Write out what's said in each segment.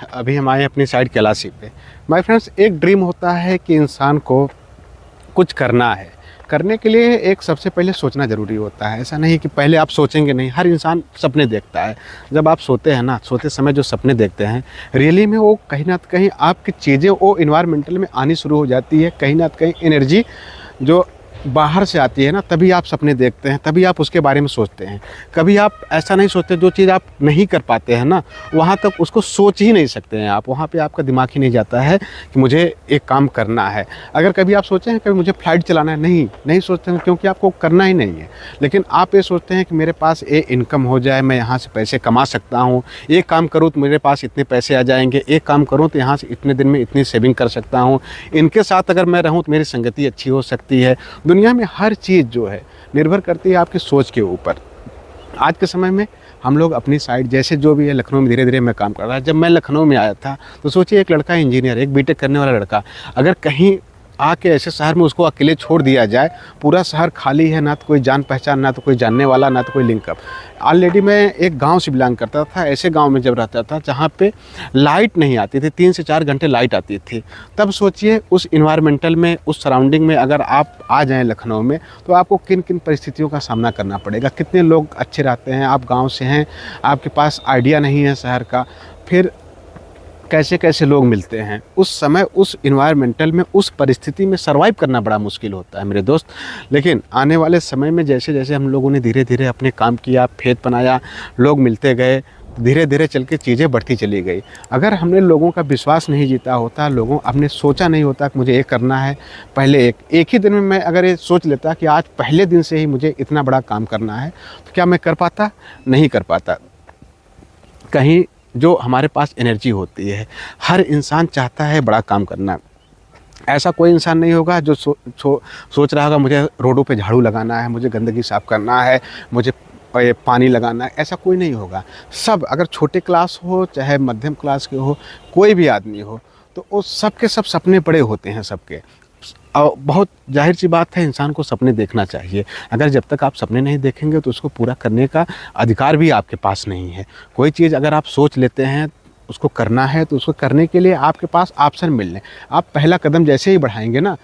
अभी हम आए अपनी साइड कैलाशी पे। माय फ्रेंड्स, एक ड्रीम होता है कि इंसान को कुछ करना है। करने के लिए एक सबसे पहले सोचना ज़रूरी होता है। ऐसा नहीं कि पहले आप सोचेंगे नहीं। हर इंसान सपने देखता है। जब आप सोते हैं ना, सोते समय जो सपने देखते हैं, रियली में वो कहीं ना कहीं आपकी चीज़ें वो इन्वायरमेंटल में आनी शुरू हो जाती है। कहीं ना कहीं एनर्जी जो बाहर से आती है ना, तभी आप सपने देखते हैं, तभी आप उसके बारे में सोचते हैं। कभी आप ऐसा नहीं सोचते, जो चीज़ आप नहीं कर पाते हैं ना, वहाँ तक उसको सोच ही नहीं सकते हैं आप। वहाँ पे आपका दिमाग ही नहीं जाता है कि मुझे एक काम करना है। अगर कभी आप सोचें हैं कभी मुझे फ्लाइट चलाना है, नहीं सोचते हैं, क्योंकि आपको करना ही नहीं है। लेकिन आप ये सोचते हैं कि मेरे पास ये इनकम हो जाए, मैं यहाँ से पैसे कमा सकता हूँ, एक काम करूँ तो मेरे पास इतने पैसे आ जाएंगे, एक काम करूँ तो यहाँ से इतने दिन में इतनी सेविंग कर सकता हूँ, इनके साथ अगर मैं रहूँ तो मेरी संगति अच्छी हो सकती है। दुनिया में हर चीज़ जो है निर्भर करती है आपकी सोच के ऊपर। आज के समय में हम लोग अपनी साइड जैसे जो भी है, लखनऊ में धीरे धीरे मैं काम कर रहा। जब मैं लखनऊ में आया था तो सोचिए, एक लड़का इंजीनियर, एक बीटेक करने वाला लड़का, अगर कहीं आके ऐसे शहर में उसको अकेले छोड़ दिया जाए, पूरा शहर खाली है, ना तो कोई जान पहचान, ना तो कोई जानने वाला, ना तो कोई लिंकअप। ऑलरेडी मैं एक गांव से बिलोंग करता था। ऐसे गांव में जब रहता था जहां पे लाइट नहीं आती थी, 3 से 4 घंटे लाइट आती थी, तब सोचिए उस इन्वायरमेंटल में, उस सराउंडिंग में अगर आप आ जाएं लखनऊ में, तो आपको किन किन परिस्थितियों का सामना करना पड़ेगा। कितने लोग अच्छे रहते हैं, आप गाँव से हैं, आपके पास आइडिया नहीं है शहर का, फिर कैसे कैसे लोग मिलते हैं। उस समय उस इन्वायरमेंटल में, उस परिस्थिति में सर्वाइव करना बड़ा मुश्किल होता है मेरे दोस्त। लेकिन आने वाले समय में जैसे जैसे हम लोगों ने धीरे धीरे अपने काम किया, फेथ बनाया, लोग मिलते गए, धीरे धीरे चल के चीज़ें बढ़ती चली गई। अगर हमने लोगों का विश्वास नहीं जीता होता, लोगों हमने सोचा नहीं होता कि मुझे ये करना है, पहले एक ही दिन में मैं अगर ये सोच लेता कि आज पहले दिन से ही मुझे इतना बड़ा काम करना है, तो क्या मैं कर पाता? नहीं कर पाता। कहीं जो हमारे पास एनर्जी होती है, हर इंसान चाहता है बड़ा काम करना। ऐसा कोई इंसान नहीं होगा जो सोच रहा होगा मुझे रोडों पे झाड़ू लगाना है, मुझे गंदगी साफ़ करना है, मुझे पानी लगाना है। ऐसा कोई नहीं होगा। सब, अगर छोटे क्लास हो चाहे मध्यम क्लास के हो, कोई भी आदमी हो, तो वो सबके सब सपने बड़े होते हैं सबके। और बहुत जाहिर सी बात है, इंसान को सपने देखना चाहिए। अगर जब तक आप सपने नहीं देखेंगे तो उसको पूरा करने का अधिकार भी आपके पास नहीं है। कोई चीज़ अगर आप सोच लेते हैं उसको करना है, तो उसको करने के लिए आपके पास ऑप्शन मिलने, आप पहला कदम जैसे ही बढ़ाएंगे ना,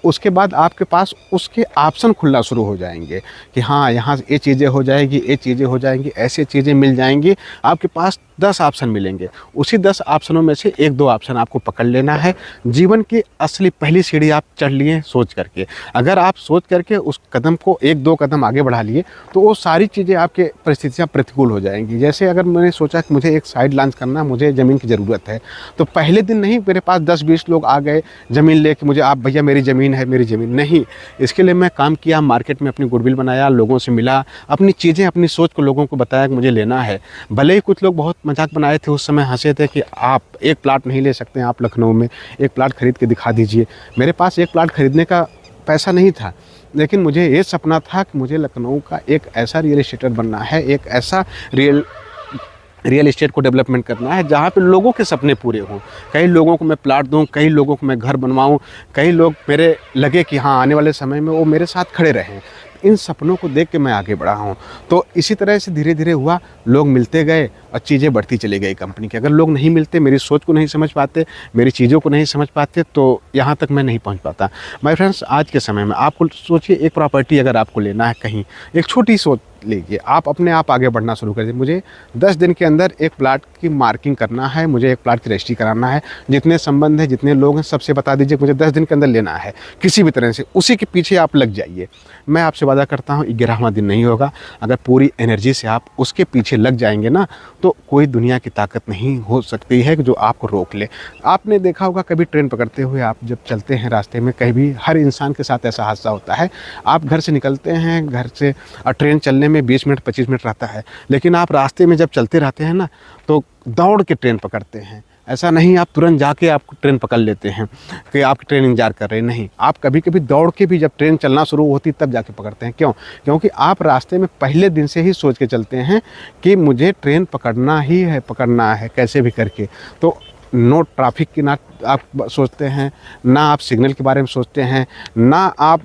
उसके बाद आपके पास उसके ऑप्शन खुलना शुरू हो जाएंगे कि हाँ, यहाँ ये चीज़ें हो जाएगी, ये चीज़ें हो जाएंगी, ऐसी चीज़ें मिल जाएंगी। आपके पास 10 ऑप्शन मिलेंगे। उसी 10 ऑप्शनों में से 1-2 ऑप्शन आपको पकड़ लेना है। जीवन की असली पहली सीढ़ी आप चढ़ लिए सोच करके। अगर आप सोच करके उस कदम को 1-2 कदम आगे बढ़ा लिए, तो वो सारी चीज़ें आपके परिस्थितियाँ प्रतिकूल हो जाएंगी। जैसे अगर मैंने सोचा कि मुझे एक साइड लॉन्च करना, मुझे ज़मीन की ज़रूरत है, तो पहले दिन नहीं मेरे पास 10-20 लोग आ गए ज़मीन लेके मुझे, आप भैया मेरी ज़मीन है, मेरी ज़मीन नहीं। इसके लिए मैं काम किया, मार्केट में अपनी गुडविल बनाया, लोगों से मिला, अपनी चीज़ें, अपनी सोच को लोगों को बताया कि मुझे लेना है। भले ही कुछ लोग बहुत मजाक बनाए थे, उस समय हंसे थे कि आप एक प्लाट नहीं ले सकते हैं, आप लखनऊ में एक प्लाट खरीद के दिखा दीजिए। मेरे पास एक प्लाट खरीदने का पैसा नहीं था, लेकिन मुझे ये सपना था कि मुझे लखनऊ का एक ऐसा रियल एस्टेटर बनना है, एक ऐसा रियल एस्टेट को डेवलपमेंट करना है जहाँ पे लोगों के सपने पूरे हों। कई लोगों को मैं प्लाट दूँ, कई लोगों को मैं घर बनवाऊँ, कई लोग मेरे लगे कि हाँ, आने वाले समय में वो मेरे साथ खड़े रहें। इन सपनों को देख के मैं आगे बढ़ा हूँ। तो इसी तरह से धीरे धीरे हुआ, लोग मिलते गए और चीज़ें बढ़ती चली गई कंपनी की। अगर लोग नहीं मिलते, मेरी सोच को नहीं समझ पाते, मेरी चीज़ों को नहीं समझ पाते, तो यहाँ तक मैं नहीं पहुँच पाता। माय फ्रेंड्स, आज के समय में आपको सोचिए, एक प्रॉपर्टी अगर आपको लेना है कहीं, एक छोटी सोच लीजिए, आप अपने आप आगे बढ़ना शुरू कर दीजिए। मुझे 10 दिन के अंदर एक प्लाट की मार्किंग करना है, मुझे एक प्लाट की रजिस्ट्री कराना है, जितने संबंध हैं, जितने लोग हैं, सबसे बता दीजिए मुझे 10 दिन के अंदर लेना है, किसी भी तरह से। उसी के पीछे आप लग जाइए। मैं आपसे वादा करता हूँ 11वां दिन नहीं होगा। अगर पूरी एनर्जी से आप उसके पीछे लग जाएंगे ना, तो कोई दुनिया की ताकत नहीं हो सकती है कि जो आपको रोक ले। आपने देखा होगा कभी ट्रेन पकड़ते हुए आप जब चलते हैं रास्ते में, कहीं भी हर इंसान के साथ ऐसा हादसा होता है। आप घर से निकलते हैं, घर से ट्रेन चलने में 20 मिनट 25 मिनट रहता है, लेकिन आप रास्ते में जब चलते रहते हैं ना, तो दौड़ के ट्रेन पकड़ते हैं। ऐसा नहीं आप तुरंत जाके आप ट्रेन पकड़ लेते हैं कि आपकी ट्रेन इंतजार कर रहे हैं, नहीं। आप कभी कभी दौड़ के भी जब ट्रेन चलना शुरू होती तब जाके पकड़ते हैं। क्यों? क्योंकि आप रास्ते में पहले दिन से ही सोच के चलते हैं कि मुझे ट्रेन पकड़ना ही है, पकड़ना है कैसे भी करके। तो नो ट्रैफिक की ना आप सोचते हैं, ना आप सिग्नल के बारे में सोचते हैं, ना आप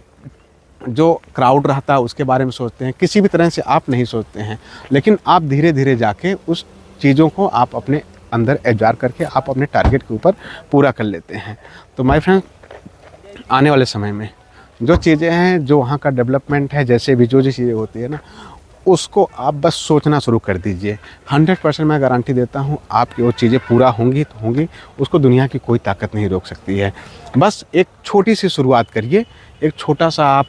जो क्राउड रहता है उसके बारे में सोचते हैं, किसी भी तरह से आप नहीं सोचते हैं। लेकिन आप धीरे धीरे जाके उस चीज़ों को आप अपने अंदर एब्जॉर्ब करके आप अपने टारगेट के ऊपर पूरा कर लेते हैं। तो माय फ्रेंड, आने वाले समय में जो चीज़ें हैं, जो वहाँ का डेवलपमेंट है, जैसे भी जो चीज़ें होती है ना, उसको आप बस सोचना शुरू कर दीजिए। 100% मैं गारंटी देता हूँ आपकी वो चीज़ें पूरा होंगी तो होंगी, उसको दुनिया की कोई ताकत नहीं रोक सकती है। बस एक छोटी सी शुरुआत करिए, एक छोटा सा आप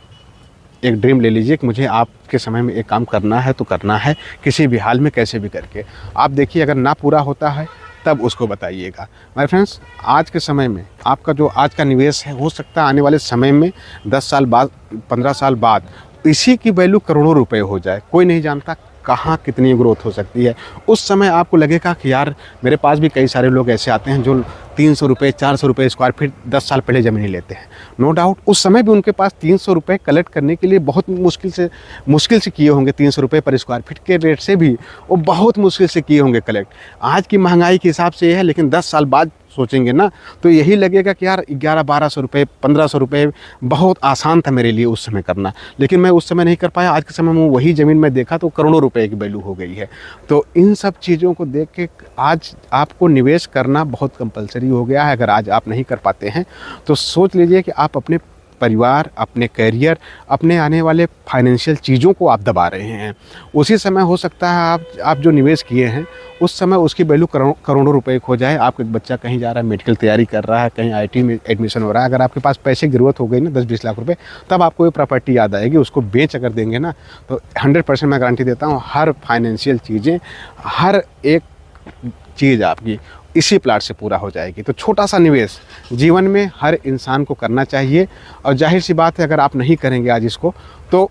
एक ड्रीम ले लीजिए कि मुझे आपके समय में एक काम करना है तो करना है, किसी भी हाल में कैसे भी करके। आप देखिए, अगर ना पूरा होता है तब उसको बताइएगा। माय फ्रेंड्स, आज के समय में आपका जो आज का निवेश है, हो सकता है आने वाले समय में 10 साल बाद, 15 साल बाद इसी की वैल्यू करोड़ों रुपए हो जाए। कोई नहीं जानता कहाँ कितनी ग्रोथ हो सकती है। उस समय आपको लगेगा कि यार, मेरे पास भी कई सारे लोग ऐसे आते हैं जो 300 रुपये 400 रुपये स्क्वायर फीट 10 साल पहले ज़मीन लेते हैं। नो डाउट उस समय भी उनके पास 300 रुपये कलेक्ट करने के लिए बहुत मुश्किल से किए होंगे। 300 रुपये पर स्क्वायर फीट के रेट से भी वो बहुत मुश्किल से किए होंगे कलेक्ट। आज की महंगाई के हिसाब से ये है, लेकिन 10 साल बाद सोचेंगे ना तो यही लगेगा कि यार 1100-1200 रुपये 1500 रुपये बहुत आसान था मेरे लिए उस समय करना, लेकिन मैं उस समय नहीं कर पाया। आज के समय में वही ज़मीन में देखा तो करोड़ों रुपए की वैल्यू हो गई है। तो इन सब चीज़ों को देख के आज आपको निवेश करना बहुत कंपलसरी हो गया है। अगर आज आप नहीं कर पाते हैं तो सोच लीजिए कि आप अपने परिवार, अपने करियर, अपने आने वाले फाइनेंशियल चीज़ों को आप दबा रहे हैं। उसी समय हो सकता है आप जो निवेश किए हैं उस समय उसकी वैल्यू करोड़ों रुपए खो जाए। आपका बच्चा कहीं जा रहा है, मेडिकल तैयारी कर रहा है, कहीं आईटी में एडमिशन हो रहा है, अगर आपके पास पैसे की ज़रूरत हो गई ना 10-20 लाख रुपए, तब आपको ये प्रॉपर्टी याद आएगी। उसको बेच अगर देंगे ना तो 100% मैं गारंटी देता हूँ हर फाइनेंशियल चीज़ें, हर एक चीज़ आपकी इसी प्लाट से पूरा हो जाएगी। तो छोटा सा निवेश जीवन में हर इंसान को करना चाहिए। और जाहिर सी बात है, अगर आप नहीं करेंगे आज इसको तो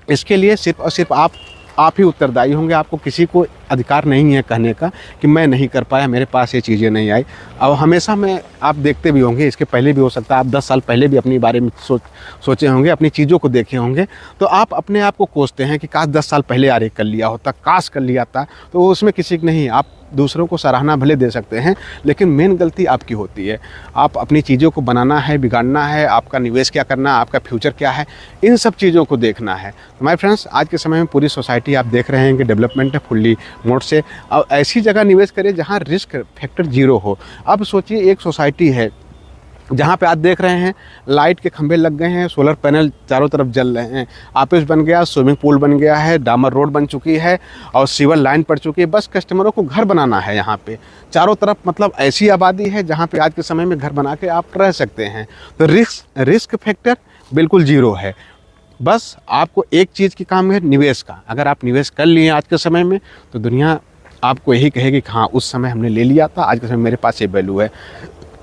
इसके लिए सिर्फ और सिर्फ आप ही उत्तरदायी होंगे। आपको किसी को अधिकार नहीं है कहने का कि मैं नहीं कर पाया, मेरे पास ये चीज़ें नहीं आई। और हमेशा में आप देखते भी होंगे, इसके पहले भी हो सकता है आप 10 साल पहले भी अपने बारे में सोचे होंगे, अपनी चीज़ों को देखे होंगे, तो आप अपने आप को कोसते हैं कि काश 10 साल पहले यार कर लिया होता, काश कर लिया था। तो उसमें किसी की नहीं, आप दूसरों को सराहना भले दे सकते हैं, लेकिन मेन गलती आपकी होती है। आप अपनी चीज़ों को बनाना है, बिगाड़ना है, आपका निवेश क्या करना है, आपका फ्यूचर क्या है, इन सब चीज़ों को देखना है। तो माय फ्रेंड्स, आज के समय में पूरी सोसाइटी आप देख रहे हैं कि डेवलपमेंट है फुल्ली मोड से। और ऐसी जगह निवेश करें जहाँ रिस्क फैक्टर 0 हो। अब सोचिए, एक सोसाइटी है जहाँ पे आप देख रहे हैं लाइट के खंभे लग गए हैं, सोलर पैनल चारों तरफ जल रहे हैं, ऑफिस बन गया, स्विमिंग पूल बन गया है, डामर रोड बन चुकी है और सीवर लाइन पड़ चुकी है। बस कस्टमरों को घर बनाना है यहाँ पे चारों तरफ। मतलब ऐसी आबादी है जहाँ पे आज के समय में घर बना के आप रह सकते हैं। तो रिस्क फैक्टर बिल्कुल 0 है। बस आपको एक चीज़ की काम है, निवेश का। अगर आप निवेश कर लिए आज के समय में तो दुनिया आपको यही कहेगी कि हाँ, उस समय हमने ले लिया था, आज के समय मेरे पास ये वैल्यू है।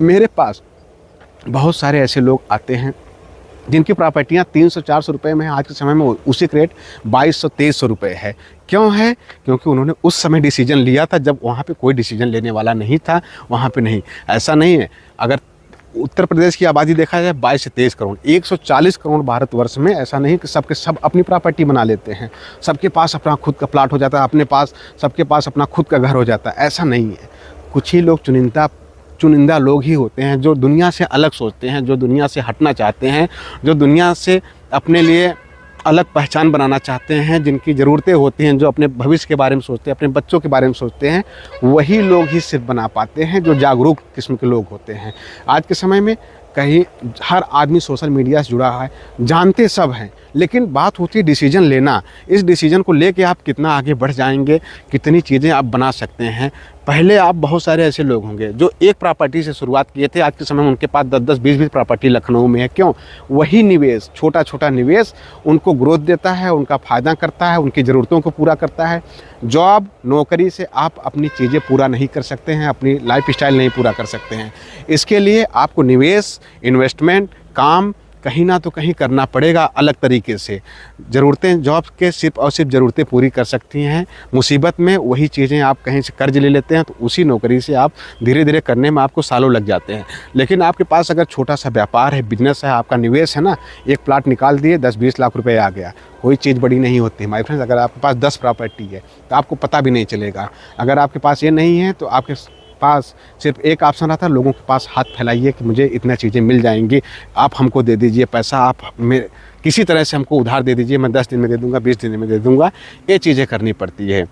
मेरे पास बहुत सारे ऐसे लोग आते हैं जिनकी प्रॉपर्टियाँ 300-400 रुपये में है, आज के समय में उसी का रेट 2200-2300 रुपये है। क्यों है? क्योंकि उन्होंने उस समय डिसीजन लिया था जब वहाँ पे कोई डिसीजन लेने वाला नहीं था। वहाँ पे नहीं, ऐसा नहीं है। अगर उत्तर प्रदेश की आबादी देखा जाए 22 से 23 करोड़, 140 करोड़ भारतवर्ष में, ऐसा नहीं कि सबके सब अपनी प्रॉपर्टी बना लेते हैं, सबके पास अपना खुद का प्लाट हो जाता है, अपने पास सबके पास अपना खुद का घर हो जाता है। ऐसा नहीं है। कुछ ही लोग, चुनिंदा लोग ही होते हैं जो दुनिया से अलग सोचते हैं, जो दुनिया से हटना चाहते हैं, जो दुनिया से अपने लिए अलग पहचान बनाना चाहते हैं, जिनकी ज़रूरतें होती हैं, जो अपने भविष्य के बारे में सोचते हैं, अपने बच्चों के बारे में सोचते हैं। वही लोग ही सिर्फ बना पाते हैं जो जागरूक किस्म के लोग होते हैं। आज के समय में कहीं हर आदमी सोशल मीडिया से जुड़ा है, जानते सब हैं, लेकिन बात होती है डिसीजन लेना। इस डिसीजन को लेके आप कितना आगे बढ़ जाएंगे, कितनी चीज़ें आप बना सकते हैं। पहले आप बहुत सारे ऐसे लोग होंगे जो एक प्रॉपर्टी से शुरुआत किए थे, आज के समय में उनके पास 10-10, 20-20 प्रॉपर्टी लखनऊ में है। क्यों? वही निवेश, छोटा छोटा निवेश उनको ग्रोथ देता है, उनका फ़ायदा करता है, उनकी ज़रूरतों को पूरा करता है। जॉब, नौकरी से आप अपनी चीज़ें पूरा नहीं कर सकते हैं, अपनी लाइफ स्टाइल नहीं पूरा कर सकते हैं। इसके लिए आपको निवेश, इन्वेस्टमेंट, काम कहीं ना तो कहीं करना पड़ेगा अलग तरीके से। ज़रूरतें जॉब के सिर्फ और सिर्फ ज़रूरतें पूरी कर सकती हैं। मुसीबत में वही चीज़ें आप कहीं से कर्ज ले लेते हैं तो उसी नौकरी से आप धीरे धीरे करने में आपको सालों लग जाते हैं। लेकिन आपके पास अगर छोटा सा व्यापार है, बिजनेस है, आपका निवेश है ना, एक प्लाट निकाल दिए 10-20 लाख रुपए आ गया, कोई चीज़ बड़ी नहीं होती माय फ्रेंड्स। अगर आपके पास 10 प्रॉपर्टी है तो आपको पता भी नहीं चलेगा। अगर आपके पास ये नहीं है तो आपके पास सिर्फ एक ऑप्शन रहता है, लोगों के पास हाथ फैलाइए कि मुझे इतना चीज़ें मिल जाएंगी, आप हमको दे दीजिए पैसा, आप मेरे किसी तरह से हमको उधार दे दीजिए, मैं 10 दिन में दे दूंगा, 20 दिन में दे दूंगा। ये चीज़ें करनी पड़ती है।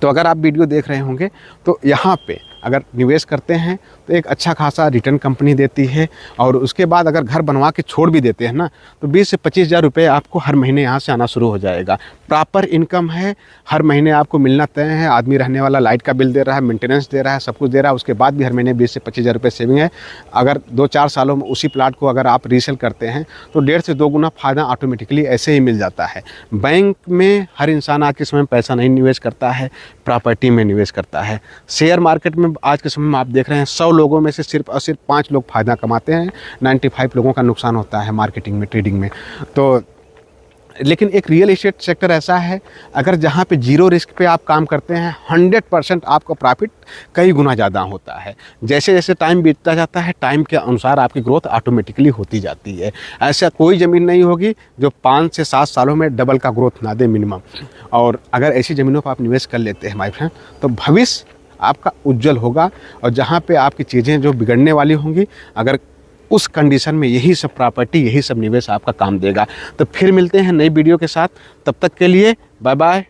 तो अगर आप वीडियो देख रहे होंगे तो यहाँ पे अगर निवेश करते हैं तो एक अच्छा खासा रिटर्न कंपनी देती है। और उसके बाद अगर घर बनवा के छोड़ भी देते हैं ना, तो 20 से 25 हज़ार रुपये आपको हर महीने यहाँ से आना शुरू हो जाएगा। प्रॉपर इनकम है, हर महीने आपको मिलना तय है। आदमी रहने वाला लाइट का बिल दे रहा है, मेंटेनेंस दे रहा है, सब कुछ दे रहा है, उसके बाद भी हर महीने 20 से 25 हज़ार रुपये सेविंग है। अगर 2-4 सालों में उसी प्लाट को अगर आप रीसेल करते हैं तो 1.5 से 2 गुना फ़ायदा ऑटोमेटिकली ऐसे ही मिल जाता है। बैंक में हर इंसान आज के समय में पैसा नहीं निवेश करता है, प्रॉपर्टी में निवेश करता है। शेयर मार्केट में आज के समय में आप देख रहे हैं 100 लोगों में से सिर्फ और सिर्फ 5 लोग फ़ायदा कमाते हैं, 95 लोगों का नुकसान होता है मार्केटिंग में, ट्रेडिंग में। तो लेकिन एक रियल एस्टेट सेक्टर ऐसा है, अगर जहाँ पे जीरो रिस्क पे आप काम करते हैं 100% आपका प्रॉफिट कई गुना ज़्यादा होता है। जैसे जैसे टाइम बीतता जाता है, टाइम के अनुसार आपकी ग्रोथ ऑटोमेटिकली होती जाती है। ऐसा कोई ज़मीन नहीं होगी जो 5 से 7 सालों में डबल का ग्रोथ ना दे मिनिमम। और अगर ऐसी ज़मीनों पर आप निवेश कर लेते हैं माय फ्रेंड, तो भविष्य आपका उज्जवल होगा। और जहाँ पे आपकी चीज़ें जो बिगड़ने वाली होंगी, अगर उस कंडीशन में यही सब प्रॉपर्टी, यही सब निवेश आपका काम देगा। तो फिर मिलते हैं नई वीडियो के साथ, तब तक के लिए बाय बाय।